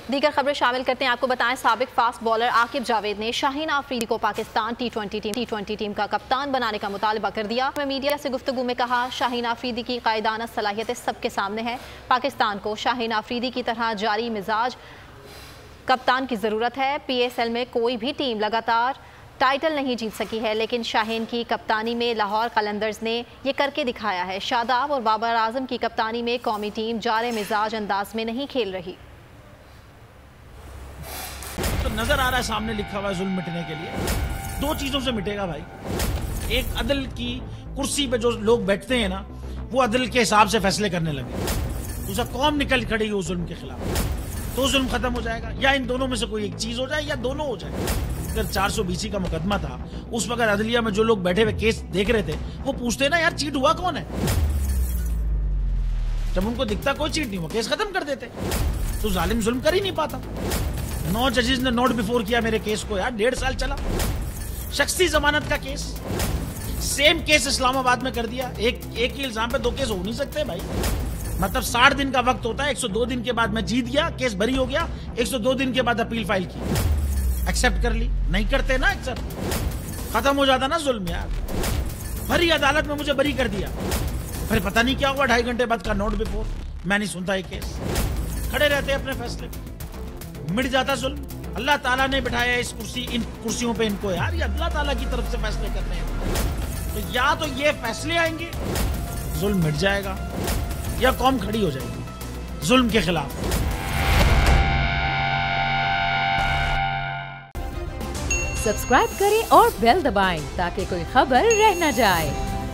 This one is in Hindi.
दीगर खबरें शामिल करते हैं। आपको बताएं, साबिक फास्ट बॉलर आकिब जावेद ने शाहीन आफरीदी को पाकिस्तान टी20 टीम का कप्तान बनाने का मुतालबा कर दिया। मीडिया से गुफ्तगू में कहा, शाहीन आफरीदी की कायदाना सलाहियतें सबके सामने हैं। पाकिस्तान को शाहीन आफरीदी की तरह जारी मिजाज कप्तान की ज़रूरत है। PSL में कोई भी टीम लगातार टाइटल नहीं जीत सकी है, लेकिन शाहीन की कप्तानी में लाहौर कलंदर्स ने ये करके दिखाया है। शादाब और बाबर आजम की कप्तानी में कौमी टीम जारे मिजाज अंदाज में नहीं खेल रही। तो नजर आ रहा है सामने लिखा हुआ है जुल्म मिटने के लिए। दो चीजों से मिटेगा भाई, एक अदल की कुर्सी पे जो लोग बैठते हैं ना, वो अदल के हिसाब से फैसले करने लगे, दूसरा कौम निकल खड़ी हो जुल्म के खिलाफ, तो जुल्म खत्म हो जाएगा। या इन दोनों में से कोई एक चीज हो जाए या दोनों हो जाए। अगर 420 का मुकदमा था, उस वक्त अदलिया में जो लोग बैठे हुए केस देख रहे थे, वो पूछते ना यार चीट हुआ कौन है। जब उनको दिखता कोई चीट नहीं हुआ, केस खत्म कर देते। तो जालिम जुल्म कर ही नहीं पाता। 9 जजेस ने नोट बिफोर किया मेरे केस को यार, 1.5 साल चला। शख्सी जमानत का केस, सेम केस इस्लामाबाद में कर दिया। एक ही इल्जाम पे 2 केस हो नहीं सकते भाई। मतलब 60 दिन का वक्त होता है। 102 दिन के बाद मैं जीत गया, केस बरी हो गया। 102 दिन के बाद अपील फाइल की, एक्सेप्ट कर ली। नहीं करते ना एक्सेप्ट, खत्म हो जाता ना जुल्म यार। भरी अदालत में मुझे बरी कर दिया, फिर पता नहीं क्या हुआ 2.5 घंटे बाद का नोट बिफोर। मैं नहीं सुनता ये केस, खड़े रहते अपने फैसले पे, मिट जाता जुल्म। अल्लाह ताला ने बिठाया इन कुर्सियों पे इनको यार, ये अल्लाह ताला की तरफ से फैसले करने हैं। तो या तो ये फैसले आएंगे, जुल्म मिट जाएगा, या कौम खड़ी हो जाएगी जुल्म के खिलाफ। सब्सक्राइब करें और बेल दबाएं ताकि कोई खबर रह न जाए।